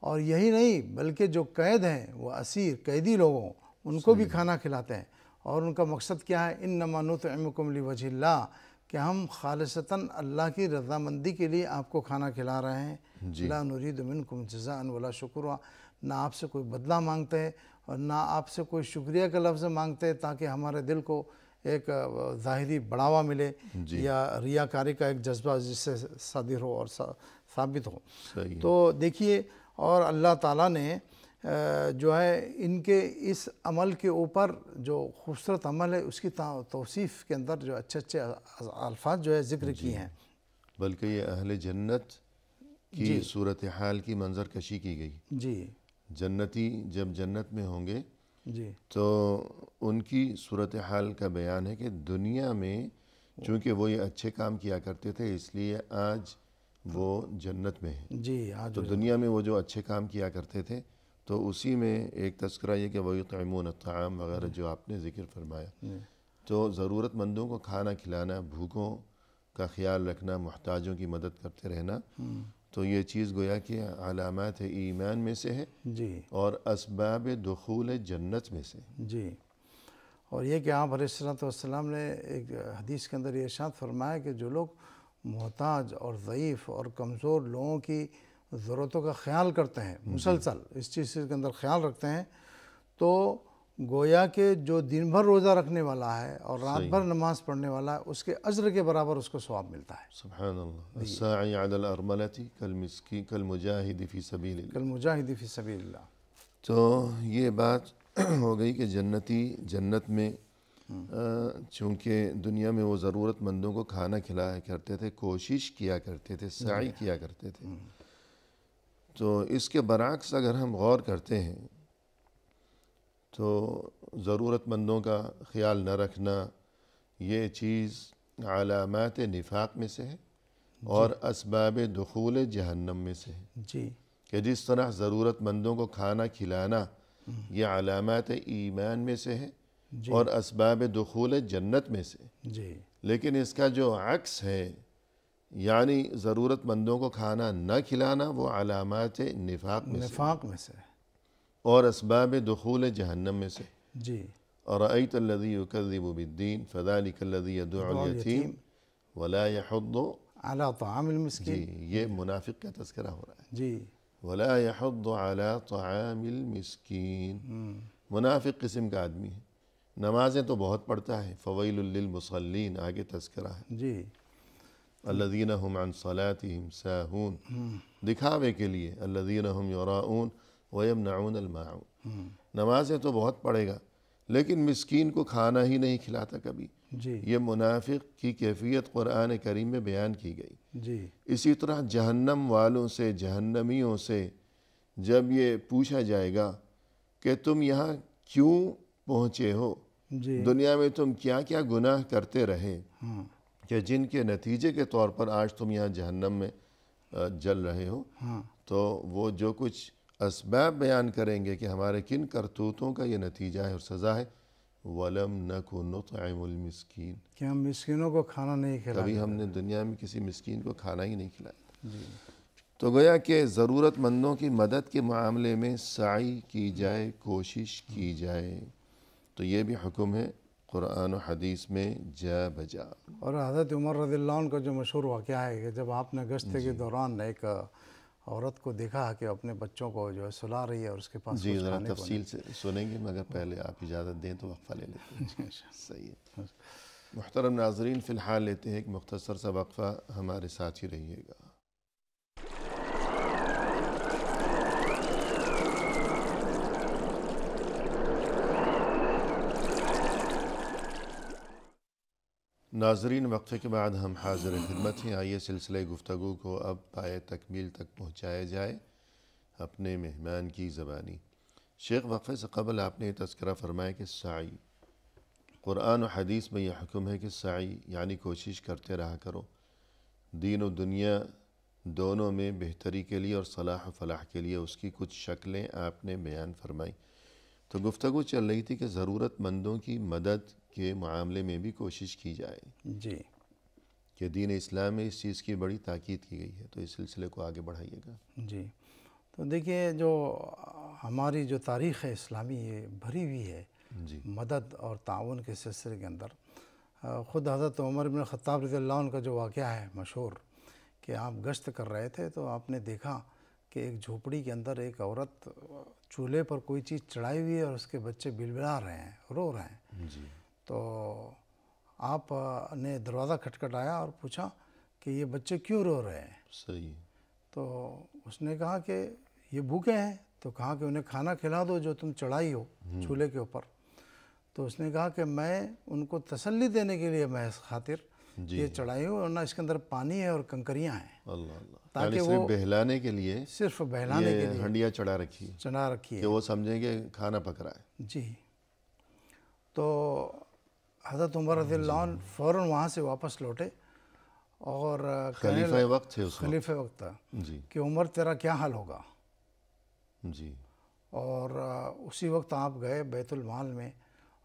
اور یہی نہیں بلکہ جو قید ہیں، وہ اسیر قیدی لوگوں، ان کو بھی کھانا کھلاتے ہیں۔ اور ان کا مقصد کیا ہے؟ انما نطعمکم لوجہ اللہ، کہ ہم خالصتاً اللہ کی رضامندی کے لیے آپ کو کھانا کھلا رہے ہیں۔ لا نرید منکم جزاء ولا شکرا، نہ آپ سے کوئی بدلہ مانگتے ہیں اور نہ آپ سے کوئی شکریہ کا لفظ مانگتے ہیں تاکہ ہمارے دل کو ایک ظاہری بڑھاوا ملے یا ریاکاری کا ایک جذبہ جس سے صادر ہو اور ثابت ہو۔ تو دیکھیے، اور اللہ تعالیٰ نے جو ہے ان کے اس عمل کے اوپر جو خوبصورت عمل ہے اس کی توصیف کے اندر جو اچھے اچھے الفاظ جو ہے ذکر کیے ہیں، بلکہ یہ اہل جنت کی صورتحال کی منظر کشی کی گئی۔ جی جنتی جب جنت میں ہوں گے جی تو ان کی صورتحال کا بیان ہے کہ دنیا میں چونکہ وہ یہ اچھے کام کیا کرتے تھے، اس لیے آج وہ جنت میں ہیں۔ جی آج تو دنیا میں وہ جو اچھے کام کیا کرتے تھے تو اسی میں ایک تذکرہ یہ کہ وَيُطْعِمُونَ الطَّعَامَ وغیرہ جو آپ نے ذکر فرمایا، تو ضرورت مندوں کو کھانا کھلانا، بھوکوں کا خیال رکھنا، محتاجوں کی مدد کرتے رہنا، تو یہ چیز گویا کہ علامات ایمان میں سے ہے جی اور اسباب دخول جنت میں سے۔ جی، اور یہ کہ آپ علیہ الصلوۃ والسلام نے ایک حدیث کے اندر یہ ارشاد فرمایا کہ جو لوگ محتاج اور ضعیف اور کمزور لوگوں کی ضرورتوں کا خیال کرتے ہیں، مسلسل اس چیز کے اندر خیال رکھتے ہیں، تو گویا کہ جو دن بھر روزہ رکھنے والا ہے اور رات بھر نماز پڑھنے والا ہے، اس کے اجر کے برابر اس کو ثواب ملتا ہے۔ سبحان اللہ۔ الساعی علی الارملۃ کالمجاہد فی سبیل اللہ۔ کالمجاہد فی سبیل اللہ۔ تو یہ بات ہو گئی کہ جنتی جنت میں چونکہ دنیا میں وہ ضرورت مندوں کو کھانا کھلایا کرتے تھے، کوشش کیا کرتے تھے، سعی کیا کرتے تھے۔ تو اس کے برعکس اگر ہم غور کرتے ہیں تو ضرورت مندوں کا خیال نہ رکھنا یہ چیز علامات نفاق میں سے ہے اور اسباب دخول جہنم میں سے ہے، جی کہ جس طرح ضرورت مندوں کو کھانا کھلانا یہ علامات ایمان میں سے ہے اور اسباب دخول جنت میں سے، جی لیکن اس کا جو عکس ہے یعنی ضرورت مندوں کو کھانا نہ کھلانا وہ علامات نفاق میں سے نفاق میں سے، اور اسباب دخول جہنم میں سے۔ جی أرأيت الذي يكذب بالدين فذلك الذي يدعو اليتيم ولا يحض، علی طعام المسکین، جی یہ منافق کا تذکرہ ہو رہا ہے، جی ولا يحض على طعام المسكين، منافق قسم کا آدمی ہے، نمازیں تو بہت پڑھتا ہے، فویل للمصلین آگے تذکرہ ہے، جی الذين هم عن صلاتهم ساهون، دکھاوے کے لیے، الذين هم يراؤون ويمنعون الماعون، نمازیں تو بہت پڑھے گا لیکن مسکین کو کھانا ہی نہیں کھلاتا کبھی، جی یہ منافق کی کیفیت قرآن کریم میں بیان کی گئی۔ جی اسی طرح جہنم والوں سے، جہنمیوں سے جب یہ پوچھا جائے گا کہ تم یہاں کیوں پہنچے ہو، جی دنیا میں تم کیا کیا گناہ کرتے رہے کہ جن کے نتیجے کے طور پر آج تم یہاں جہنم میں جل رہے ہو، تو وہ جو کچھ اسباب بیان کریں گے کہ ہمارے کن کرتوتوں کا یہ نتیجہ ہے اور سزا ہے، وَلَمْ نَكُ نُطْعِمُ الْمِسْكِينَ، کہ ہم مسکینوں کو کھانا نہیں کھلاتے۔ کبھی ہم نے دنیا میں کسی مسکین کو کھانا ہی نہیں کھلایا۔ تو گویا کہ ضرورت مندوں کی مدد کے معاملے میں سعی کی جائے، کوشش کی جائے، تو یہ بھی حکم ہے قرآن و حدیث میں جا بجا۔ اور حضرت عمر رضی اللہ عنہ کا جو مشہور واقعہ ہے کہ جب آپ نے گشت کے دوران ایک عورت کو دیکھا کہ اپنے بچوں کو جو ہے سلا رہی ہے اور اس کے پاس جی کچھ ذرا کھانے کو تفصیل سے سنیں گے مگر پہلے آپ اجازت دیں تو وقفہ لے لیتے ہیں۔ صحیح ہے۔ محترم ناظرین، فی الحال لیتے ہیں ایک مختصر سا وقفہ، ہمارے ساتھ ہی رہیے گا۔ ناظرین، وقفے کے بعد ہم حاضر خدمت ہیں۔ آئیے سلسلہ گفتگو کو اب پائے تکمیل تک پہنچایا جائے اپنے مہمان کی زبانی۔ شیخ، وقفے سے قبل آپ نے یہ تذکرہ فرمایا کہ سعی، قرآن و حدیث میں یہ حکم ہے کہ سعی یعنی کوشش کرتے رہا کرو، دین و دنیا دونوں میں بہتری کے لیے اور صلاح و فلاح کے لیے اس کی کچھ شکلیں آپ نے بیان فرمائی۔ تو گفتگو چل رہی تھی کہ ضرورت مندوں کی مدد کے معاملے میں بھی کوشش کی جائے، جی کہ دین اسلام میں اس چیز کی بڑی تاکید کی گئی ہے، تو اس سلسلے کو آگے بڑھائیے گا۔ جی، تو دیکھیے جو ہماری جو تاریخ ہے اسلامی یہ بھری ہوئی ہے جی مدد اور تعاون کے سلسلے کے اندر۔ خود حضرت عمر بن خطاب رضی اللہ عنہ کا جو واقعہ ہے مشہور کہ آپ گشت کر رہے تھے تو آپ نے دیکھا کہ ایک جھوپڑی کے اندر ایک عورت چولہے پر کوئی چیز چڑھائی ہوئی ہے اور اس کے بچے بلبلا رہے ہیں، رو رہے ہیں۔ جی تو آپ نے دروازہ کھٹکھٹایا اور پوچھا کہ یہ بچے کیوں رو رہے ہیں؟ صحیح۔ تو اس نے کہا کہ یہ بھوکے ہیں، تو کہا کہ انہیں کھانا کھلا دو جو تم چڑھائی ہو چولہے کے اوپر۔ تو اس نے کہا کہ میں ان کو تسلی دینے کے لیے محض خاطر یہ چڑھائی ہوں، ورنہ اس کے اندر پانی ہے اور کنکریاں ہیں، اللہ اللہ، تاکہ یعنی صرف بہلانے کے لیے صرف بہلانے کے یہ لیے ہنڈیا چڑھا رکھی ہے چڑھا رکھی ہے۔ کہ وہ سمجھیں کہ کھانا پک رہا ہے۔ جی، تو حضرت عمر رضی اللہ عنہ فوراً وہاں سے واپس لوٹے اور خلیفہ وقت تھے اس وقت. خلیفہ وقت تھا جی کہ عمر تیرا کیا حال ہوگا. جی اور اسی وقت آپ گئے بیت المال میں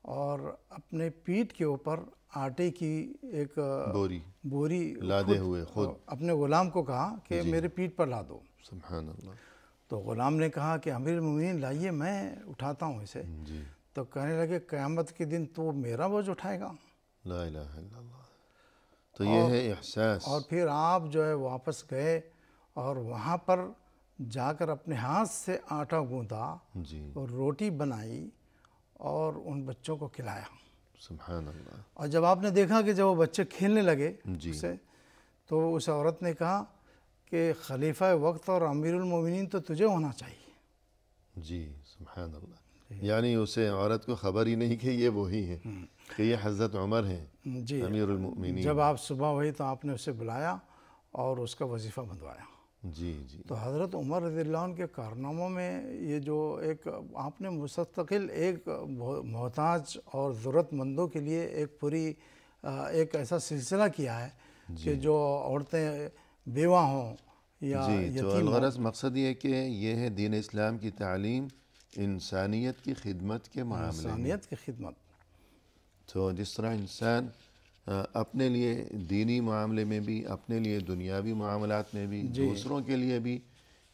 اور اپنے پیٹھ کے اوپر آٹے کی ایک بوری لادے ہوئے خود اپنے غلام کو کہا کہ میرے پیٹھ پر لا دو. سبحان اللہ. تو غلام نے کہا کہ امیر المومنین لائیے میں اٹھاتا ہوں اسے. جی تو کہنے لگے قیامت کے دن تو میرا بوجھ اٹھائے گا. لا الہ الا اللہ. تو یہ ہے احساس. اور پھر آپ جو ہے واپس گئے اور وہاں پر جا کر اپنے ہاتھ سے آٹا گوندھا جی اور روٹی بنائی اور ان بچوں کو کھلایا. سبحان اللہ. اور جب آپ نے دیکھا کہ جب وہ بچے کھیلنے لگے جی اسے، تو اس عورت نے کہا کہ خلیفہ وقت اور امیر المومنین تو تجھے ہونا چاہیے. جی سبحان اللہ. یعنی اسے عورت کو خبر ہی نہیں کہ یہ وہی ہیں، کہ یہ حضرت عمر ہیں جی امیر المؤمنین. جب آپ صبح ہوئی تو آپ نے اسے بلایا اور اس کا وظیفہ بندوایا. جی جی تو حضرت عمر رضی اللہ عنہ کے کارناموں میں یہ جو ایک آپ نے مستقل ایک محتاج اور ضرورت مندوں کے لیے ایک پوری ایک ایسا سلسلہ کیا ہے کہ جو عورتیں بیوہ ہوں یا جی. تو یتیم ہوں. الغرض مقصد یہ ہے کہ یہ ہے دین اسلام کی تعلیم انسانیت کی خدمت کے معاملے میں. انسانیت کی خدمت. تو جس طرح انسان اپنے لیے دینی معاملے میں بھی، اپنے لیے دنیاوی معاملات میں بھی، دوسروں کے لیے بھی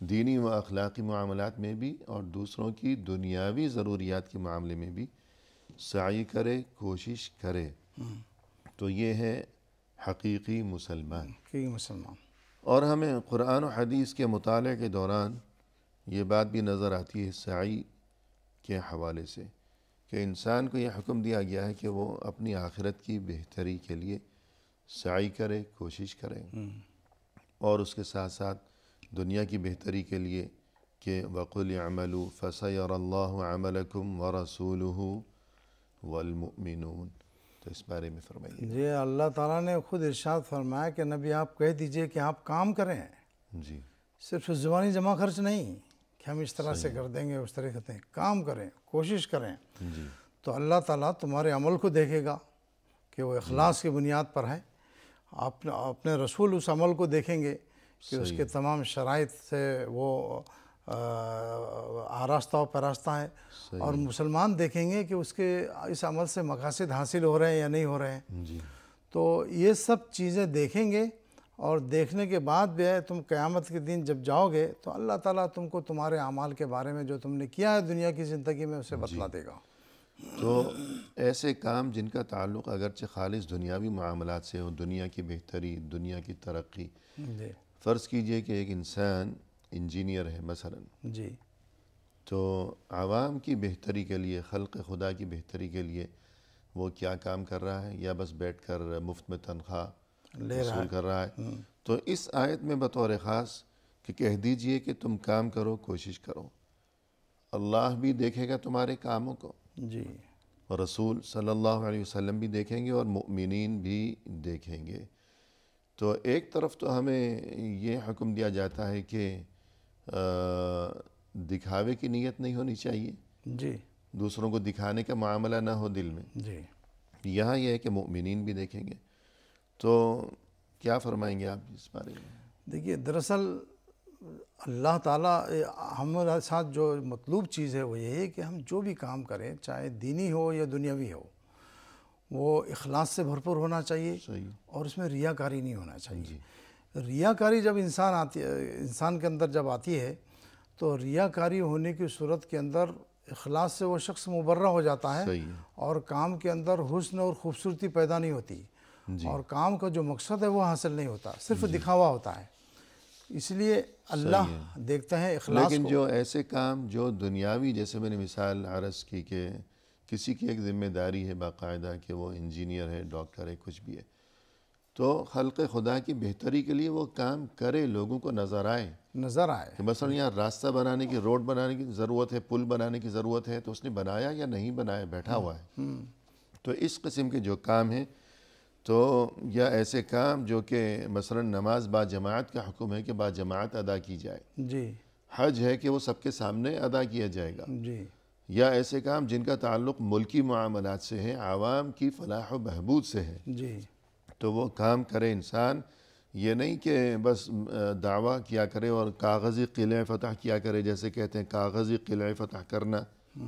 دینی و اخلاقی معاملات میں بھی، اور دوسروں کی دنیاوی ضروریات کے معاملے میں بھی سعی کرے، کوشش کرے، تو یہ ہے حقیقی مسلمان. کہ مسلمان. اور ہمیں قرآن و حدیث کے مطالعے کے دوران یہ بات بھی نظر آتی ہے سعی کے حوالے سے، کہ انسان کو یہ حکم دیا گیا ہے کہ وہ اپنی آخرت کی بہتری کے لیے سعی کرے، کوشش کرے، اور اس کے ساتھ ساتھ دنیا کی بہتری کے لیے کہ وَقُلْ اعْمَلُوا فَسَيَرَى اللَّهُ عَمَلَكُمْ وَرَسُولُهُ وَالْمُؤْمِنُونَ. تو اس بارے میں فرمائیے. جی اللہ تعالیٰ نے خود ارشاد فرمایا کہ نبی آپ کہہ دیجئے کہ آپ کام کریں. جی صرف زبانی جمع خرچ نہیں کہ ہم اس طرح سے کر دیں گے اس طرح کرتے ہیں. کام کریں، کوشش کریں. جی تو اللہ تعالیٰ تمہارے عمل کو دیکھے گا کہ وہ اخلاص کی بنیاد پر ہے. اپنے رسول اس عمل کو دیکھیں گے کہ اس کے تمام شرائط سے وہ آراستہ و پیراستہ ہے. اور مسلمان دیکھیں گے کہ اس کے اس عمل سے مقاصد حاصل ہو رہے ہیں یا نہیں ہو رہے ہیں. جی تو یہ سب چیزیں دیکھیں گے، اور دیکھنے کے بعد بھی ہے تم قیامت کے دن جب جاؤ گے تو اللہ تعالیٰ تم کو تمہارے اعمال کے بارے میں جو تم نے کیا ہے دنیا کی زندگی میں اسے بتلا دے گا. تو ایسے کام جن کا تعلق اگرچہ خالص دنیاوی معاملات سے ہو، دنیا کی بہتری، دنیا کی ترقی. جی فرض کیجئے کہ ایک انسان انجینئر ہے مثلا، جی تو عوام کی بہتری کے لیے، خلق خدا کی بہتری کے لیے وہ کیا کام کر رہا ہے؟ یا بس بیٹھ کر مفت میں تنخواہ وصول کر رہا ہے؟ تو اس آیت میں بطور خاص کہ کہہ دیجئے کہ تم کام کرو، کوشش کرو، اللہ بھی دیکھے گا تمہارے کاموں کو، جی اور رسول صلی اللہ علیہ وسلم بھی دیکھیں گے، اور مؤمنین بھی دیکھیں گے. تو ایک طرف تو ہمیں یہ حکم دیا جاتا ہے کہ دکھاوے کی نیت نہیں ہونی چاہیے، جی دوسروں کو دکھانے کا معاملہ نہ ہو دل میں. جی یہاں یہ ہے کہ مؤمنین بھی دیکھیں گے. تو کیا فرمائیں گے آپ اس بارے میں؟ دیکھیے دراصل اللہ تعالیٰ ہمارے ساتھ جو مطلوب چیز ہے وہ یہی ہے کہ ہم جو بھی کام کریں، چاہے دینی ہو یا دنیاوی ہو، وہ اخلاص سے بھرپور ہونا چاہیے. صحیح. اور اس میں ریاکاری نہیں ہونا چاہیے. جی ریاکاری جب انسان کے اندر جب آتی ہے تو ریاکاری ہونے کی صورت کے اندر اخلاص سے وہ شخص مبرہ ہو جاتا ہے. صحیح ہے. اور کام کے اندر حسن اور خوبصورتی پیدا نہیں ہوتی، اور کام کا جو مقصد ہے وہ حاصل نہیں ہوتا، صرف دکھاوا ہوتا ہے. اس لیے اللہ دیکھتے ہیں اخلاص لیکن کو. جو ایسے کام جو دنیاوی، جیسے میں نے مثال عرض کی کہ کسی کی ایک ذمہ داری ہے باقاعدہ کہ وہ انجینئر ہے، ڈاکٹر ہے، کچھ بھی ہے، تو خلق خدا کی بہتری کے لیے وہ کام کرے، لوگوں کو نظر آئے کہ مثلا یہاں راستہ بنانے کی، روڈ بنانے کی ضرورت ہے، پل بنانے کی ضرورت ہے، تو اس نے بنایا یا نہیں بنایا، بیٹھا ہوا ہے. تو اس قسم کے جو کام ہیں، تو یا ایسے کام جو کہ مثلا نماز با جماعت کا حکم ہے کہ با جماعت ادا کی جائے، جی حج ہے کہ وہ سب کے سامنے ادا کیا جائے گا، جی یا ایسے کام جن کا تعلق ملکی معاملات سے ہے، عوام کی فلاح و بہبود سے ہے، جی تو وہ کام کرے انسان یہ نہیں کہ بس دعویٰ کیا کرے اور کاغذی قلعہ فتح کیا کرے، جیسے کہتے ہیں کاغذی قلعہ فتح کرنا،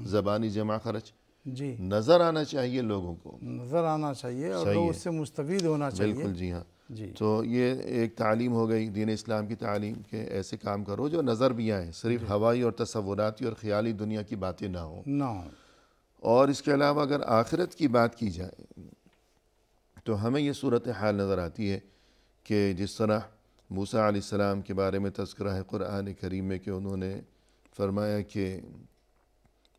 زبانی جمع خرچ، جی نظر آنا چاہیے لوگوں کو، نظر آنا چاہیے اور صحیح لوگ ہے، اس سے مستفید ہونا چاہیے. بالکل جی ہاں. جی تو یہ ایک تعلیم ہو گئی دین اسلام کی تعلیم کہ ایسے کام کرو جو نظر بھی آئیں، صرف ہوائی اور تصوراتی اور خیالی دنیا کی باتیں نہ ہوں. نہ ہو. اور اس کے علاوہ اگر آخرت کی بات کی جائے تو ہمیں یہ صورتحال نظر آتی ہے کہ جس طرح موسیٰ علیہ السلام کے بارے میں تذکرہ ہے قرآن کریم میں کہ انہوں نے فرمایا کہ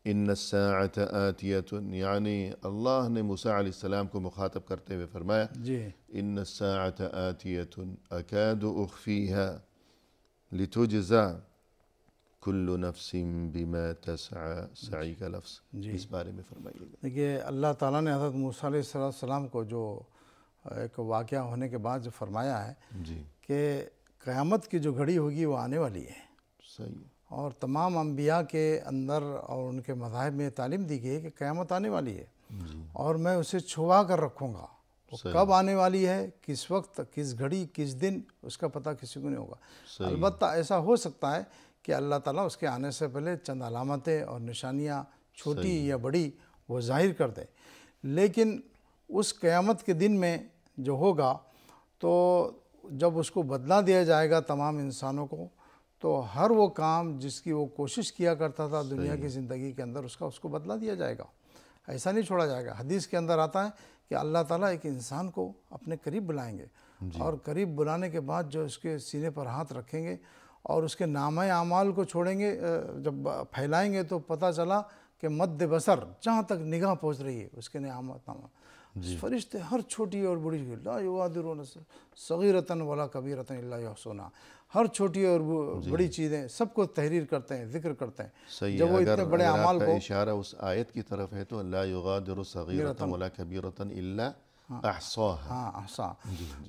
ان الساعۃ آتیۃ، یعنی اللہ نے موسیٰ علیہ السلام کو مخاطب کرتے ہوئے فرمایا جی ان الساعۃ آتیۃ اکاد اخفیہا لتجزا کل نفس بما تسعی، سعی کا لفظ اس بارے میں فرمائیے گا. دیکھیے اللہ تعالیٰ نے حضرت موسیٰ علیہ السلام کو جو ایک واقعہ ہونے کے بعد جو فرمایا ہے جی کہ قیامت کی جو گھڑی ہوگی وہ آنے والی ہے، صحیح، اور تمام انبیاء کے اندر اور ان کے مذاہب میں تعلیم دی گئی ہے کہ قیامت آنے والی ہے اور میں اسے چھپا کر رکھوں گا. وہ کب آنے والی ہے، کس وقت، کس گھڑی، کس دن، اس کا پتہ کسی کو نہیں ہوگا. البتہ ایسا ہو سکتا ہے کہ اللہ تعالیٰ اس کے آنے سے پہلے چند علامتیں اور نشانیاں چھوٹی یا بڑی وہ ظاہر کر دے. لیکن اس قیامت کے دن میں جو ہوگا تو جب اس کو بدلہ دیا جائے گا تمام انسانوں کو، تو ہر وہ کام جس کی وہ کوشش کیا کرتا تھا دنیا کی زندگی کے اندر اس کو بدلہ دیا جائے گا، ایسا نہیں چھوڑا جائے گا. حدیث کے اندر آتا ہے کہ اللہ تعالیٰ ایک انسان کو اپنے قریب بلائیں گے اور قریب بلانے کے بعد جو اس کے سینے پر ہاتھ رکھیں گے اور اس کے نامہ اعمال کو چھوڑیں گے، جب پھیلائیں گے تو پتہ چلا کہ مد بصر جہاں تک نگاہ پہنچ رہی ہے اس کے نعمت نامہ، فرشتے ہر چھوٹی اور بڑی لا یغادرون صغیرۃ ولا کبیرۃ الا یحصوها، ہر چھوٹی اور بڑی چیزیں سب کو تحریر کرتے ہیں، ذکر کرتے ہیں. جب وہ اتنے بڑے اعمال کو، اشارہ اس آیت کی طرف ہے تو لا یغادر صغیرۃ ولا کبیرۃ الا احصاها. ہاں احصا.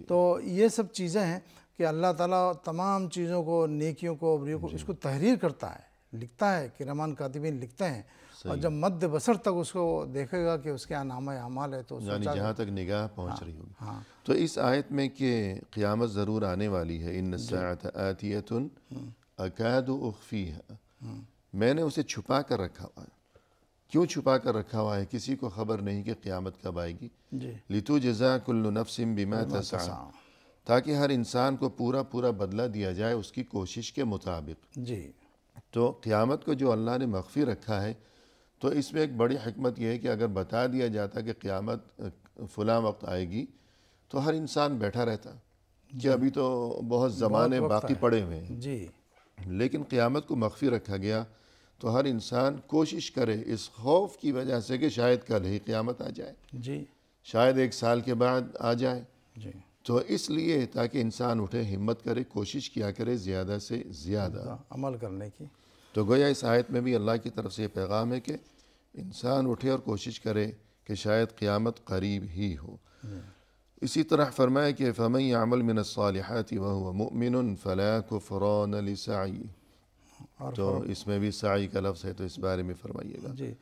تو یہ سب چیزیں ہیں کہ اللہ تعالیٰ تمام چیزوں کو، نیکیوں کو، بریوں کو، اس کو تحریر کرتا ہے، لکھتا ہے، کرمان کاتبین لکھتے ہیں. اور جب مد بصر تک اس کو دیکھے گا کہ اس کے نامہ اعمال ہے تو یعنی جہاں تک نگاہ پہنچ رہی ہوگی. تو اس آیت میں کہ قیامت ضرور آنے والی ہے، ان الساعۃ آتیۃ اکاد اخفیہا، میں نے اسے چھپا کر رکھا ہوا ہے. کیوں چھپا کر رکھا ہوا ہے؟ کسی کو خبر نہیں کہ قیامت کب آئے گی. لتجزا کل نفس بما تسعی، تاکہ ہر انسان کو پورا بدلہ دیا جائے اس کی کوشش کے مطابق. جی تو قیامت کو جو اللہ نے مخفی رکھا ہے، تو اس میں ایک بڑی حکمت یہ ہے کہ اگر بتا دیا جاتا کہ قیامت فلاں وقت آئے گی تو ہر انسان بیٹھا رہتا کہ ابھی تو بہت زمانے باقی پڑے ہوئے ہیں. جی لیکن قیامت کو مخفی رکھا گیا تو ہر انسان کوشش کرے اس خوف کی وجہ سے کہ شاید کل ہی قیامت آ جائے، جی شاید 1 سال کے بعد آ جائے. جی تو اس لیے تاکہ انسان اٹھے، ہمت کرے، کوشش کیا کرے زیادہ سے زیادہ عمل کرنے کی. تو گویا اس آیت میں بھی اللہ کی طرف سے یہ پیغام ہے کہ انسان اٹھے اور کوشش کرے کہ شاید قیامت قریب ہی ہو. اسی طرح فرمایا کہ فَمَن يَعْمَلْ مِنَ الصَّالِحَاتِ وَهُوَ مُؤْمِنٌ فَلَا كُفْرَانَ لِسَعْيِهِ. تو اس میں بھی سعی کا لفظ ہے، تو اس بارے میں فرمائیے گا. جی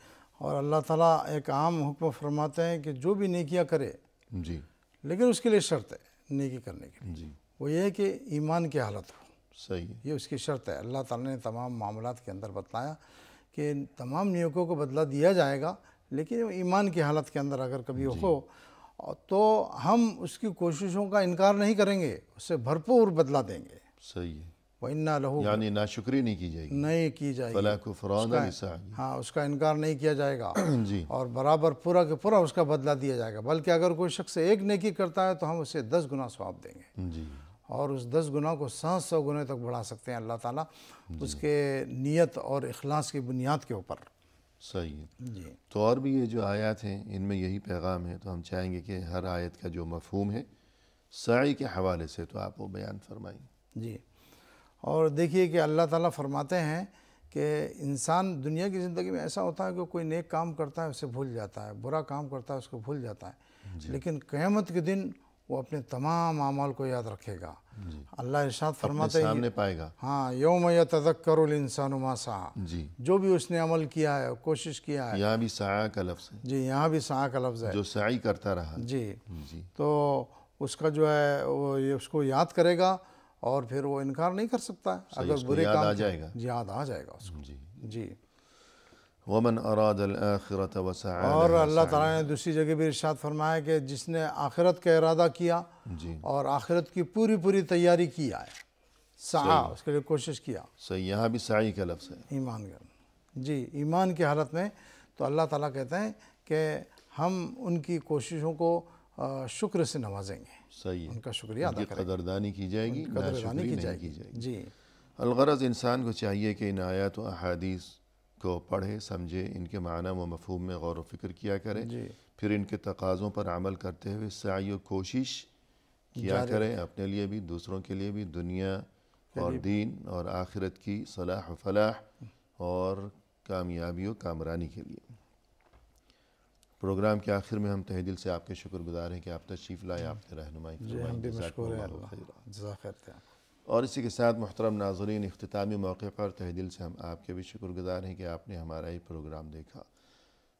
اور اللہ تعالیٰ ایک عام حکم فرماتے ہیں کہ جو بھی نیکیاں کرے، جی لیکن اس کے لیے شرط ہے نیکی کرنے کے لیے، جی وہ یہ ہے کہ ایمان کی حالت ہو. صحیح ہے. یہ اس کی شرط ہے. اللہ تعالیٰ نے تمام معاملات کے اندر بتلایا کہ تمام نیکیوں کو بدلہ دیا جائے گا، لیکن ایمان کی حالت کے اندر اگر کبھی ہو تو ہم اس کی کوششوں کا انکار نہیں کریں گے، اس سے بھرپور بدلہ دیں گے. صحیح ہے. وَإِنَّا لَهُ، یعنی ناشکری نہیں کی جائے گی، نہیں کی جائے گی، فَلَا كُفْرَانَ لِسَعْيِهِ. ہاں اس کا انکار نہیں کیا جائے گا جی اور برابر پورا کے پورا اس کا بدلہ دیا جائے گا. بلکہ اگر کوئی شخص ایک نیکی کرتا ہے تو ہم اسے 10 گنا ثواب دیں گے، جی اور اس 10 گنا کو 700 گنے تک بڑھا سکتے ہیں اللہ تعالیٰ اس کے نیت اور اخلاص کی بنیاد کے اوپر. صحیح ہے. جی تو اور بھی یہ جو آیات ہیں ان میں یہی پیغام ہے. تو ہم چاہیں گے کہ ہر آیت کا جو مفہوم ہے سعی کے حوالے سے تو آپ وہ بیان فرمائیں. جی اور دیکھیے کہ اللہ تعالیٰ فرماتے ہیں کہ انسان دنیا کی زندگی میں ایسا ہوتا ہے کہ کوئی نیک کام کرتا ہے اسے بھول جاتا ہے، برا کام کرتا ہے اس کو بھول جاتا ہے، لیکن قیامت کے دن وہ اپنے تمام اعمال کو یاد رکھے گا. اللہ ارشاد فرماتے ہیں سامنے پائے گا. ہاں یوم یتذکر الانسان ما سعی، جی جو بھی اس نے عمل کیا ہے، کوشش کیا ہے. یہاں بھی سعی کا لفظ ہے، جی یہاں بھی سعی کا لفظ ہے. جو سعی کرتا رہا. جی جی تو اس کا جو ہے وہ اس کو یاد کرے گا اور پھر وہ انکار نہیں کر سکتا ہے اگر برے کام یاد آ جائے گا، یاد آ جائے گا اس کو. جی. ومن اراد الآخرة وسعى اور لها اللہ تعالیٰ نے دوسری جگہ بھی ارشاد فرمایا کہ جس نے آخرت کا ارادہ کیا جی اور آخرت کی پوری تیاری کیا ہے، سعا اس کے لیے کوشش کیا. صحیح، یہاں بھی سعی کا لفظ ہے. ایمان کا جی ایمان کی حالت میں تو اللہ تعالیٰ کہتے ہیں کہ ہم ان کی کوششوں کو شکر سے نوازیں گے. صحیح، ان کا شکریہ ادا ان کی کریں گے، قدردانی کی جائے گی، قدردانی ناشکری کی نہیں جائے کی گی. جائے گی. جی. الغرض انسان کو چاہیے کہ ان آیات و احادیث کو پڑھے، سمجھے، ان کے معنی و مفہوم میں غور و فکر کیا کرے، جی. پھر ان کے تقاضوں پر عمل کرتے ہوئے سعی و کوشش کیا کریں، اپنے لیے بھی، دوسروں کے لیے بھی، دنیا اور دین اور آخرت کی صلاح و فلاح اور کامیابی و کامرانی کے لیے. پروگرام کے آخر میں ہم تہہ دل سے آپ کے شکر گزار ہیں کہ آپ تشریف لائے، آپ نے رہنمائی جی ہم بھی جزاکم مشکور ہیں اللہ اللہ، خیرا. جزاک خیر تھے. اور اسی کے ساتھ محترم ناظرین، اختتامی موقع پر تہہ دل سے ہم آپ کے بھی شکر گزار ہیں کہ آپ نے ہمارا یہ پروگرام دیکھا،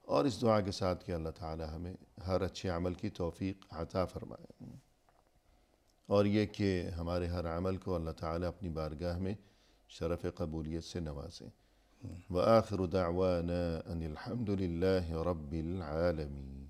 اور اس دعا کے ساتھ کہ اللہ تعالی ہمیں ہر اچھے عمل کی توفیق عطا فرمائے، اور یہ کہ ہمارے ہر عمل کو اللہ تعالی اپنی بارگاہ میں شرف قبولیت سے نوازیں. وآخر دعوانا ان الحمد للہ رب العالمین.